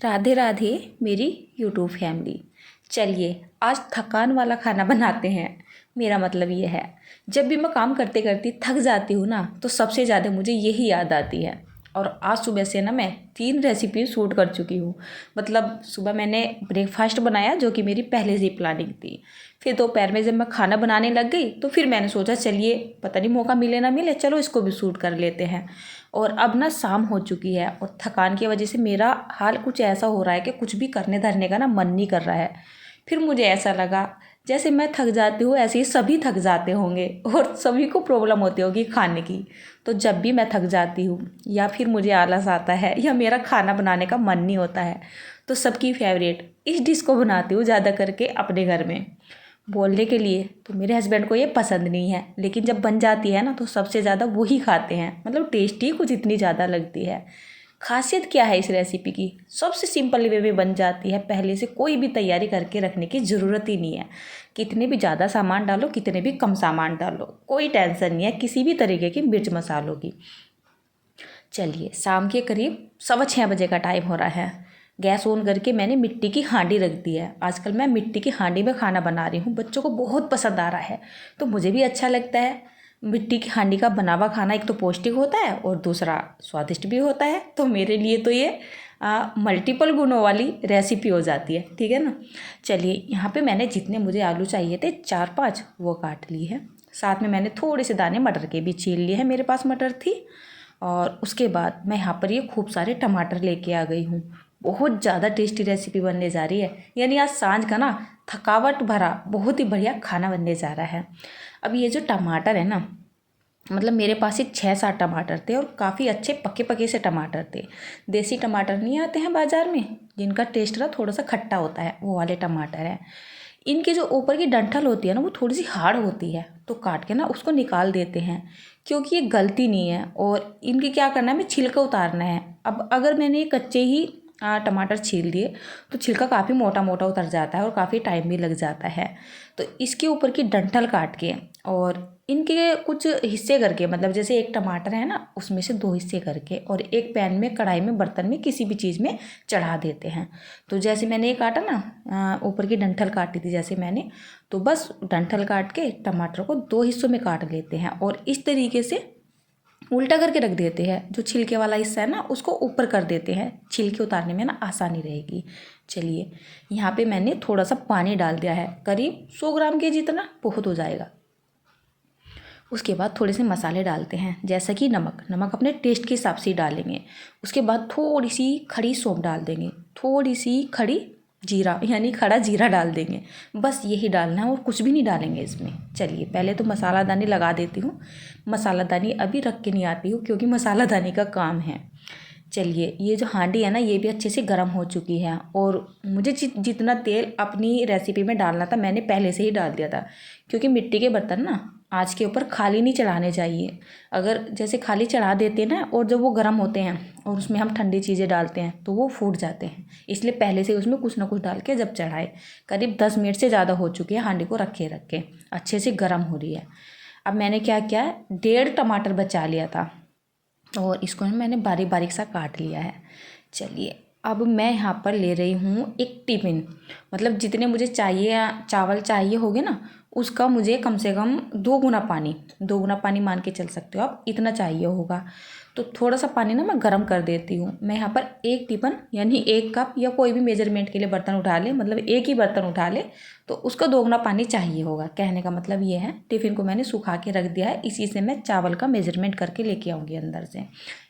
राधे राधे मेरी YouTube family. चलिए आज थकान वाला खाना बनाते हैं। मेरा मतलब ये है, जब भी मैं काम करते करते थक जाती हूँ ना, तो सबसे ज़्यादा मुझे यही याद आती है। और आज सुबह से ना मैं 3 रेसिपी शूट कर चुकी हूँ। मतलब सुबह मैंने ब्रेकफास्ट बनाया जो कि मेरी पहले से ही प्लानिंग थी। फिर दोपहर में जब मैं खाना बनाने लग गई तो फिर मैंने सोचा चलिए पता नहीं मौका मिले ना मिले, चलो इसको भी शूट कर लेते हैं। और अब ना शाम हो चुकी है और थकान की वजह से मेरा हाल कुछ ऐसा हो रहा है कि कुछ भी करने धरने का ना मन नहीं कर रहा है। फिर मुझे ऐसा लगा जैसे मैं थक जाती हूँ ऐसे ही सभी थक जाते होंगे और सभी को प्रॉब्लम होती होगी खाने की। तो जब भी मैं थक जाती हूँ या फिर मुझे आलस आता है या मेरा खाना बनाने का मन नहीं होता है, तो सबकी फेवरेट इस डिश को बनाती हूँ ज़्यादा करके अपने घर में। बोलने के लिए तो मेरे हस्बैंड को ये पसंद नहीं है, लेकिन जब बन जाती है ना तो सबसे ज़्यादा वही खाते हैं। मतलब टेस्टी कुछ इतनी ज़्यादा लगती है। खासियत क्या है इस रेसिपी की? सबसे सिंपल वे में बन जाती है। पहले से कोई भी तैयारी करके रखने की ज़रूरत ही नहीं है। कितने भी ज़्यादा सामान डालो, कितने भी कम सामान डालो, कोई टेंशन नहीं है किसी भी तरीके की मिर्च मसालों की। चलिए शाम के करीब 6:15 बजे का टाइम हो रहा है। गैस ऑन करके मैंने मिट्टी की हांडी रख दी है। आजकल मैं मिट्टी की हांडी में खाना बना रही हूँ। बच्चों को बहुत पसंद आ रहा है तो मुझे भी अच्छा लगता है। मिट्टी की हांडी का बना हुआ खाना एक तो पौष्टिक होता है और दूसरा स्वादिष्ट भी होता है। तो मेरे लिए तो ये मल्टीपल गुणों वाली रेसिपी हो जाती है। ठीक है ना। चलिए यहाँ पे मैंने जितने मुझे आलू चाहिए थे 4-5 वो काट लिए हैं। साथ में मैंने थोड़े से दाने मटर के भी छील लिए हैं, मेरे पास मटर थी। और उसके बाद मैं यहाँ पर ये खूब सारे टमाटर लेके आ गई हूँ। बहुत ज़्यादा टेस्टी रेसिपी बनने जा रही है। यानी आज सांझ का ना थकावट भरा बहुत ही बढ़िया खाना बनने जा रहा है। अब ये जो टमाटर है ना, मतलब मेरे पास ही 6-7 टमाटर थे और काफ़ी अच्छे पके पके से टमाटर थे। देसी टमाटर नहीं आते हैं बाज़ार में, जिनका टेस्ट ना थोड़ा सा खट्टा होता है, वो वाले टमाटर हैं। इनके जो ऊपर की डंठल होती है ना वो थोड़ी सी हार्ड होती है, तो काट के ना उसको निकाल देते हैं क्योंकि ये गलती नहीं है। और इनके क्या करना है, हमें छिलका उतारना है। अब अगर मैंने ये कच्चे ही टमाटर छील दिए तो छिलका काफ़ी मोटा मोटा उतर जाता है और काफ़ी टाइम भी लग जाता है। तो इसके ऊपर की डंठल काट के और इनके कुछ हिस्से करके, मतलब जैसे एक टमाटर है ना उसमें से 2 हिस्से करके और एक पैन में, कढ़ाई में, बर्तन में, किसी भी चीज़ में चढ़ा देते हैं। तो जैसे मैंने ये काटा ना, ऊपर की डंठल काटी थी जैसे मैंने, तो बस डंठल काट के टमाटर को 2 हिस्सों में काट लेते हैं और इस तरीके से उल्टा करके रख देते हैं। जो छिलके वाला हिस्सा है ना उसको ऊपर कर देते हैं, छिलके उतारने में ना आसानी रहेगी। चलिए यहाँ पे मैंने थोड़ा सा पानी डाल दिया है, करीब 100 ग्राम के जितना बहुत हो जाएगा। उसके बाद थोड़े से मसाले डालते हैं, जैसा कि नमक अपने टेस्ट के हिसाब से डालेंगे। उसके बाद थोड़ी सी खड़ी सौंफ डाल देंगे, थोड़ी सी खड़ी जीरा यानी खड़ा जीरा डाल देंगे। बस यही डालना है और कुछ भी नहीं डालेंगे इसमें। चलिए पहले तो मसालादानी लगा देती हूँ। मसालादानी अभी रख के नहीं आती हूँ क्योंकि मसालादानी का काम है। चलिए ये जो हांडी है ना ये भी अच्छे से गर्म हो चुकी है और मुझे जितना तेल अपनी रेसिपी में डालना था मैंने पहले से ही डाल दिया था, क्योंकि मिट्टी के बर्तन ना आँच के ऊपर खाली नहीं चढ़ाने चाहिए। अगर जैसे खाली चढ़ा देते हैं ना और जब वो गर्म होते हैं और उसमें हम ठंडी चीज़ें डालते हैं तो वो फूट जाते हैं। इसलिए पहले से उसमें कुछ ना कुछ डाल के जब चढ़ाए। करीब 10 मिनट से ज़्यादा हो चुकी है हांडी को रखे रखे, अच्छे से गर्म हो रही है। अब मैंने क्या किया, 1.5 टमाटर बचा लिया था और इसको मैंने बारीक बारीक सा काट लिया है। चलिए अब मैं यहाँ पर ले रही हूँ एक टिफिन, मतलब जितने मुझे चाहिए चावल चाहिए होगे ना उसका मुझे कम से कम 2 गुना पानी मान के चल सकते हो आप, इतना चाहिए होगा। तो थोड़ा सा पानी ना मैं गर्म कर देती हूँ। मैं यहाँ पर 1 टिफिन यानी 1 कप या कोई भी मेजरमेंट के लिए बर्तन उठा ले, मतलब एक ही बर्तन उठा ले तो उसका 2 गुना पानी चाहिए होगा। कहने का मतलब ये है। टिफ़िन को मैंने सुखा के रख दिया है, इसी से मैं चावल का मेजरमेंट करके लेके आऊँगी अंदर से।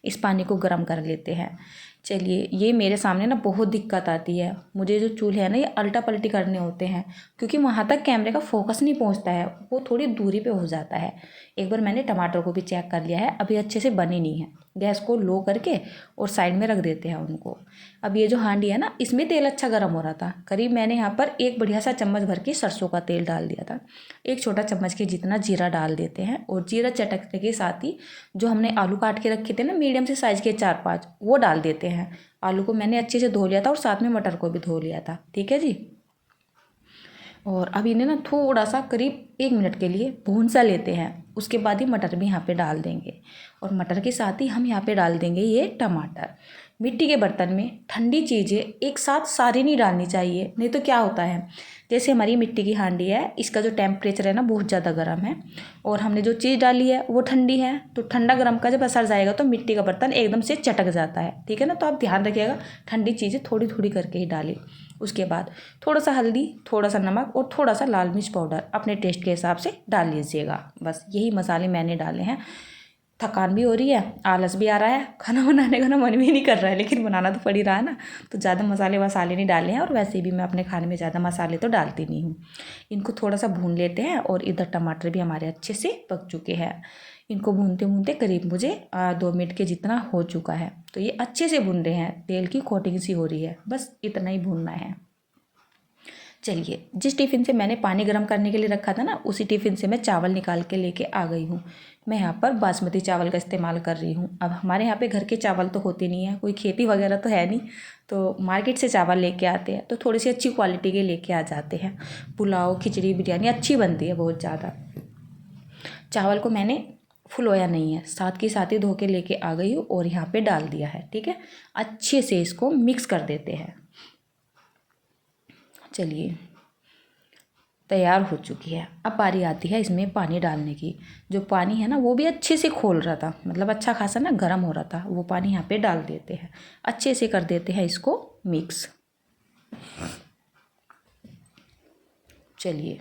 इस पानी को गर्म कर लेते हैं। चलिए ये मेरे सामने ना बहुत दिक्कत आती है, मुझे जो चूल्हे है ना ये अल्टा पल्टी करने होते हैं क्योंकि वहाँ तक कैमरे का फोकस नहीं पहुँचता है, वो थोड़ी दूरी पे हो जाता है। एक बार मैंने टमाटर को भी चेक कर लिया है, अभी अच्छे से बनी नहीं है। गैस को लो करके और साइड में रख देते हैं उनको। अब ये जो हांडी है ना इसमें तेल अच्छा गर्म हो रहा था। करीब मैंने यहाँ पर एक बढ़िया सा चम्मच भर के सरसों का तेल डाल दिया था। 1 छोटा चम्मच के जितना जीरा डाल देते हैं और जीरा चटकने के साथ ही जो हमने आलू काट के रखे थे ना मीडियम से साइज़ के 4-5 वो डाल देते हैं। आलू को मैंने अच्छे से धो लिया था और साथ में मटर को भी धो लिया था। ठीक है जी। और अब इन्हें ना थोड़ा सा करीब 1 मिनट के लिए भून सा लेते हैं। उसके बाद ही मटर भी यहाँ पे डाल देंगे और मटर के साथ ही हम यहाँ पे डाल देंगे ये टमाटर। मिट्टी के बर्तन में ठंडी चीज़ें एक साथ सारी नहीं डालनी चाहिए, नहीं तो क्या होता है, जैसे हमारी मिट्टी की हांडी है, इसका जो टेम्परेचर है ना बहुत ज़्यादा गर्म है और हमने जो चीज़ डाली है वो ठंडी है, तो ठंडा गर्म का जब असर जाएगा तो मिट्टी का बर्तन एकदम से चटक जाता है, ठीक है ना। तो आप ध्यान रखिएगा ठंडी चीज़ें थोड़ी थोड़ी करके ही डालें। उसके बाद थोड़ा सा हल्दी, थोड़ा सा नमक और थोड़ा सा लाल मिर्च पाउडर अपने टेस्ट के हिसाब से डाल लीजिएगा। बस यही मसाले मैंने डाले हैं। थकान भी हो रही है, आलस भी आ रहा है, खाना बनाने का ना मन भी नहीं कर रहा है, लेकिन बनाना तो पड़ ही रहा है ना, तो ज़्यादा मसाले वसाले नहीं डाले हैं और वैसे भी मैं अपने खाने में ज़्यादा मसाले तो डालती नहीं हूँ। इनको थोड़ा सा भून लेते हैं और इधर टमाटर भी हमारे अच्छे से पक चुके हैं। इनको भूनते भूनते करीब मुझे 2 मिनट के जितना हो चुका है, तो ये अच्छे से भून रहे हैं, तेल की कोटिंग सी हो रही है, बस इतना ही भूनना है। चलिए, जिस टिफ़िन से मैंने पानी गर्म करने के लिए रखा था ना, उसी टिफ़िन से मैं चावल निकाल के लेके आ गई हूँ। मैं यहाँ पर बासमती चावल का इस्तेमाल कर रही हूँ। अब हमारे यहाँ पे घर के चावल तो होते नहीं है, कोई खेती वगैरह तो है नहीं, तो मार्केट से चावल लेके आते हैं, तो थोड़ी सी अच्छी क्वालिटी के लेके आ जाते हैं। पुलाव, खिचड़ी, बिरयानी अच्छी बनती है बहुत ज़्यादा। चावल को मैंने फुलोया नहीं है, साथ के साथ ही धो के लेके आ गई हूँ और यहाँ पे डाल दिया है, ठीक है। अच्छे से इसको मिक्स कर देते हैं। चलिए, तैयार हो चुकी है। अब बारी आती है इसमें पानी डालने की। जो पानी है ना वो भी अच्छे से खोल रहा था, मतलब अच्छा खासा ना गर्म हो रहा था, वो पानी यहाँ पे डाल देते हैं। अच्छे से कर देते हैं इसको मिक्स। चलिए,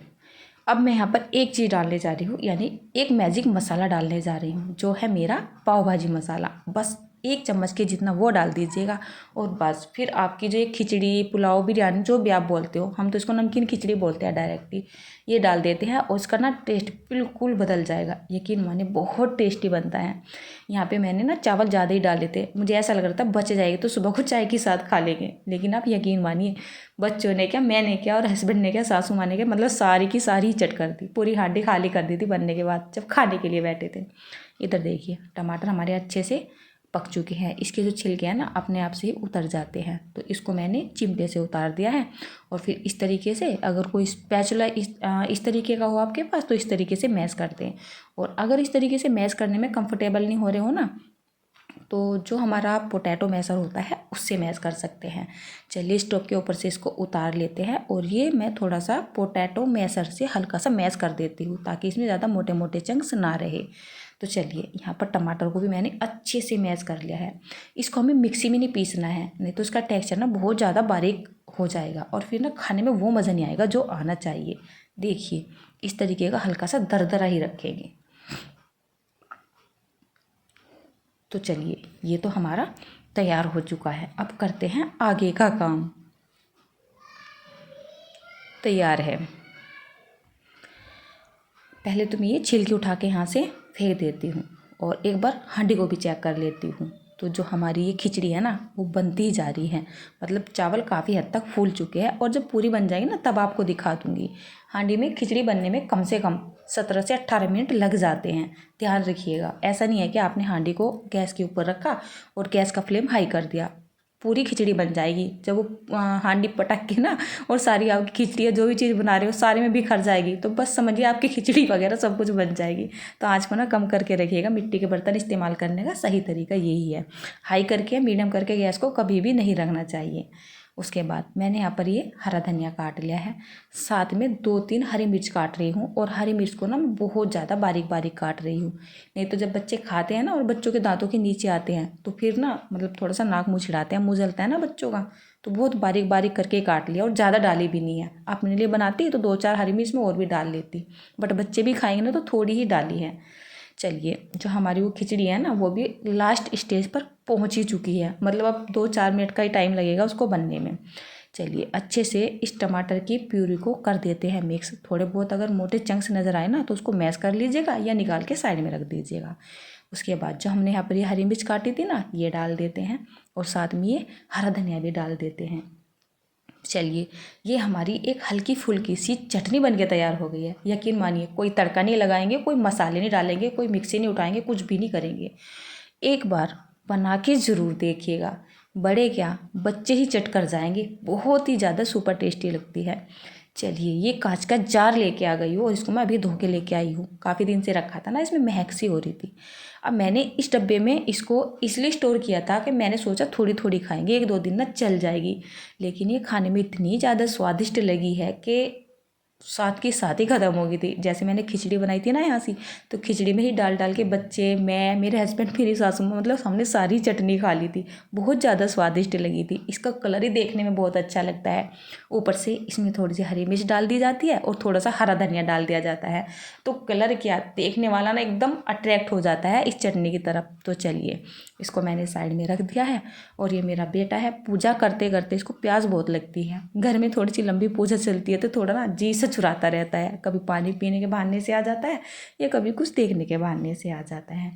अब मैं यहाँ पर एक चीज़ डालने जा रही हूँ, यानी एक मैजिक मसाला डालने जा रही हूँ, जो है मेरा पाव भाजी मसाला। बस 1 चम्मच के जितना वो डाल दीजिएगा और बस फिर आपकी जो ये खिचड़ी, पुलाव, बिरयानी जो भी आप बोलते हो, हम तो इसको नमकीन खिचड़ी बोलते हैं डायरेक्टली, ये डाल देते हैं और इसका ना टेस्ट बिल्कुल बदल जाएगा। यकीन मानिए बहुत टेस्टी बनता है। यहाँ पे मैंने ना चावल ज़्यादा ही डाले थे, मुझे ऐसा लग रहा था बच जाएगी तो सुबह को चाय के साथ खा लेंगे, लेकिन आप यकीन मानिए बच्चों ने क्या, मैंने क्या और हस्बैंड ने क्या, सासू माँ ने क्या, मतलब सारी की सारी ही चट कर दी, पूरी हांडी खाली कर दी थी बनने के बाद जब खाने के लिए बैठे थे। इधर देखिए टमाटर हमारे अच्छे से पक चुके हैं, इसके जो छिलके हैं ना अपने आप से ही उतर जाते हैं, तो इसको मैंने चिमटे से उतार दिया है। और फिर इस तरीके से, अगर कोई स्पैचुला इस तरीके का हो आपके पास तो इस तरीके से मैश कर दें। और अगर इस तरीके से मैश करने में कंफर्टेबल नहीं हो रहे हो ना, तो जो हमारा पोटैटो मैशर होता है उससे मैश कर सकते हैं। चलिए, स्टोव के ऊपर से इसको उतार लेते हैं और ये मैं थोड़ा सा पोटैटो मैशर से हल्का सा मैश कर देती हूँ ताकि इसमें ज़्यादा मोटे मोटे चंक्स ना रहे। तो चलिए, यहाँ पर टमाटर को भी मैंने अच्छे से मैश कर लिया है। इसको हमें मिक्सी में नहीं पीसना है, नहीं तो इसका टेक्सचर ना बहुत ज़्यादा बारीक हो जाएगा और फिर ना खाने में वो मज़ा नहीं आएगा जो आना चाहिए। देखिए, इस तरीके का हल्का सा दरदरा ही रखेंगे। तो चलिए, ये तो हमारा तैयार हो चुका है। अब करते हैं आगे का काम। तैयार है। पहले तो मैं ये छिलके उठा के यहाँ से फेंक देती हूँ और एक बार हांडी को भी चेक कर लेती हूँ। तो जो हमारी ये खिचड़ी है ना वो बनती ही जा रही है, मतलब चावल काफ़ी हद तक फूल चुके हैं और जब पूरी बन जाएगी ना तब आपको दिखा दूँगी। हांडी में खिचड़ी बनने में कम से कम 17 से 18 मिनट लग जाते हैं। ध्यान रखिएगा, ऐसा नहीं है कि आपने हांडी को गैस के ऊपर रखा और गैस का फ्लेम हाई कर दिया, पूरी खिचड़ी बन जाएगी। जब वो हांडी पटक के ना और सारी आपकी खिचड़ी या जो भी चीज़ बना रहे हो सारे में बिखर जाएगी, तो बस समझिए आपकी खिचड़ी वगैरह सब कुछ बन जाएगी। तो आँच को ना कम करके रखिएगा। मिट्टी के बर्तन इस्तेमाल करने का सही तरीका यही है, हाई करके मीडियम करके गैस को कभी भी नहीं रखना चाहिए। उसके बाद मैंने यहाँ पर ये हरा धनिया काट लिया है, साथ में 2-3 हरी मिर्च काट रही हूँ और हरी मिर्च को ना मैं बहुत ज़्यादा बारीक बारीक काट रही हूँ, नहीं तो जब बच्चे खाते हैं ना और बच्चों के दांतों के नीचे आते हैं तो फिर ना मतलब थोड़ा सा नाक मुँह छिड़ाते हैं, मुँह जलता है ना बच्चों का, तो बहुत बारीक बारीक करके काट लिया और ज़्यादा डाली भी नहीं है। अपने लिए बनाती तो 2-4 हरी मिर्च में और भी डाल लेती, बट बच्चे भी खाएंगे ना तो थोड़ी ही डाली है। चलिए, जो हमारी वो खिचड़ी है ना वो भी लास्ट स्टेज पर पहुंच ही चुकी है, मतलब अब 2-4 मिनट का ही टाइम लगेगा उसको बनने में। चलिए, अच्छे से इस टमाटर की प्यूरी को कर देते हैं मिक्स। थोड़े बहुत अगर मोटे चंक्स नज़र आए ना तो उसको मैश कर लीजिएगा या निकाल के साइड में रख दीजिएगा। उसके बाद जो हमने यहाँ पर ये हरी मिर्च काटी थी ना ये डाल देते हैं और साथ में ये हरा धनिया भी डाल देते हैं। चलिए, ये हमारी एक हल्की फुल्की सी चटनी बन के तैयार हो गई है। यकीन मानिए, कोई तड़का नहीं लगाएंगे, कोई मसाले नहीं डालेंगे, कोई मिक्सी नहीं उठाएंगे, कुछ भी नहीं करेंगे। एक बार बना के ज़रूर देखिएगा, बड़े क्या बच्चे ही चट कर जाएंगे, बहुत ही ज़्यादा सुपर टेस्टी लगती है। चलिए ये कांच का जार लेके आ गई हूँ और इसको मैं अभी धो के लेके आई हूँ। काफ़ी दिन से रखा था ना, इसमें महक सी हो रही थी। अब मैंने इस डब्बे में इसको इसलिए स्टोर किया था कि मैंने सोचा थोड़ी थोड़ी खाएंगे, एक दो दिन ना चल जाएगी। लेकिन ये खाने में इतनी ज़्यादा स्वादिष्ट लगी है कि साथ के साथ ही ख़त्म हो गई थी। जैसे मैंने खिचड़ी बनाई थी ना यहाँ सी, तो खिचड़ी में ही डाल डाल के बच्चे, मैं, मेरे हस्बैंड, मेरी सासू माँ, मतलब हमने सारी चटनी खा ली थी। बहुत ज़्यादा स्वादिष्ट लगी थी। इसका कलर ही देखने में बहुत अच्छा लगता है। ऊपर से इसमें थोड़ी सी हरी मिर्च डाल दी जाती है और थोड़ा सा हरा धनिया डाल दिया जाता है, तो कलर क्या, देखने वाला ना एकदम अट्रैक्ट हो जाता है इस चटनी की तरफ। तो चलिए इसको मैंने साइड में रख दिया है। और ये मेरा बेटा है, पूजा करते करते इसको प्यास बहुत लगती है। घर में थोड़ी सी लंबी पूजा चलती है तो थोड़ा ना जी से चुराता रहता है। कभी पानी पीने के बहाने से आ जाता है या कभी कुछ देखने के बहाने से आ जाता है।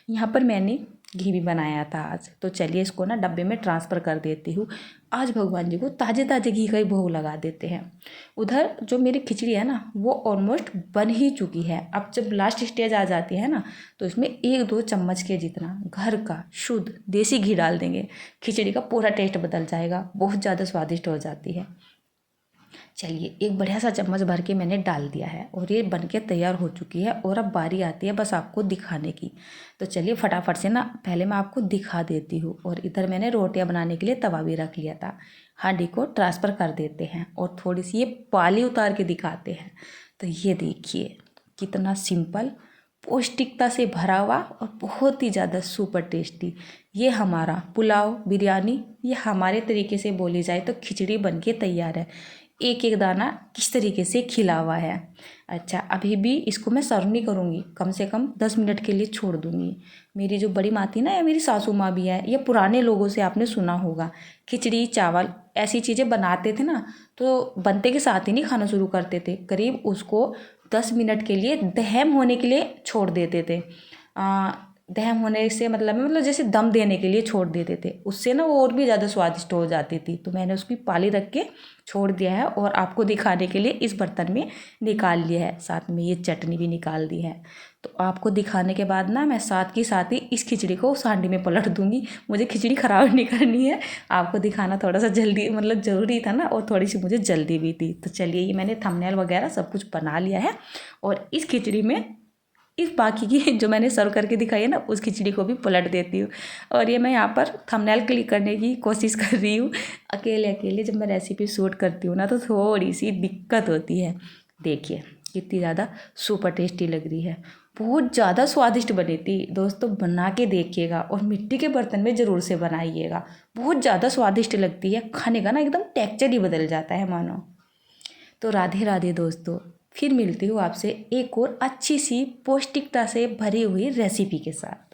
यहाँ पर मैंने घी भी बनाया था आज, तो चलिए इसको ना डब्बे में ट्रांसफ़र कर देती हूँ। आज भगवान जी को ताज़े ताज़े घी का ही भोग लगा देते हैं। उधर जो मेरी खिचड़ी है ना वो ऑलमोस्ट बन ही चुकी है। अब जब लास्ट स्टेज आ जाती है ना, तो इसमें 1-2 चम्मच के जितना घर का शुद्ध देसी घी डाल देंगे, खिचड़ी का पूरा टेस्ट बदल जाएगा, बहुत ज़्यादा स्वादिष्ट हो जाती है। चलिए एक बढ़िया सा चम्मच भर के मैंने डाल दिया है और ये बन के तैयार हो चुकी है। और अब बारी आती है बस आपको दिखाने की। तो चलिए फटाफट से ना पहले मैं आपको दिखा देती हूँ। और इधर मैंने रोटियां बनाने के लिए तवा भी रख लिया था। हांडी को ट्रांसफ़र कर देते हैं और थोड़ी सी ये पाली उतार के दिखाते हैं। तो ये देखिए कितना सिंपल, पौष्टिकता से भरा हुआ और बहुत ही ज़्यादा सुपर टेस्टी ये हमारा पुलाव बिरयानी, ये हमारे तरीके से बोली जाए तो खिचड़ी बन के तैयार है। एक एक दाना किस तरीके से खिला हुआ है। अच्छा अभी भी इसको मैं सर्व नहीं करूँगी, कम से कम 10 मिनट के लिए छोड़ दूँगी। मेरी जो बड़ी माँ थी ना, या मेरी सासू माँ भी है, ये पुराने लोगों से आपने सुना होगा, खिचड़ी चावल ऐसी चीज़ें बनाते थे ना तो बनते के साथ ही नहीं खाना शुरू करते थे, करीब उसको 10 मिनट के लिए दहम होने के लिए छोड़ देते थे। दहम होने से मतलब जैसे दम देने के लिए छोड़ देते थे, उससे ना वो और भी ज़्यादा स्वादिष्ट हो जाती थी। तो मैंने उसकी पाली रख के छोड़ दिया है और आपको दिखाने के लिए इस बर्तन में निकाल लिया है। साथ में ये चटनी भी निकाल दी है। तो आपको दिखाने के बाद ना मैं साथ के साथ ही इस खिचड़ी को उस हांडी में पलट दूंगी। मुझे खिचड़ी ख़राब नहीं करनी है, आपको दिखाना थोड़ा सा जल्दी मतलब ज़रूरी था ना, और थोड़ी सी मुझे जल्दी भी थी। तो चलिए ये मैंने थंबनेल वगैरह सब कुछ बना लिया है और इस खिचड़ी में इस बाकी की जो मैंने सर्व करके दिखाई है ना, उस खिचड़ी को भी पलट देती हूँ। और ये मैं यहाँ पर थंबनेल क्लिक करने की कोशिश कर रही हूँ। अकेले अकेले जब मैं रेसिपी शूट करती हूँ ना तो थोड़ी सी दिक्कत होती है। देखिए कितनी ज़्यादा सुपर टेस्टी लग रही है, बहुत ज़्यादा स्वादिष्ट बनी थी। दोस्तों बना के देखिएगा और मिट्टी के बर्तन में ज़रूर से बनाइएगा, बहुत ज़्यादा स्वादिष्ट लगती है। खाने का ना एकदम टेक्चर ही बदल जाता है मानो। तो राधे राधे दोस्तों, फिर मिलती हूँ आपसे एक और अच्छी सी पौष्टिकता से भरी हुई रेसिपी के साथ।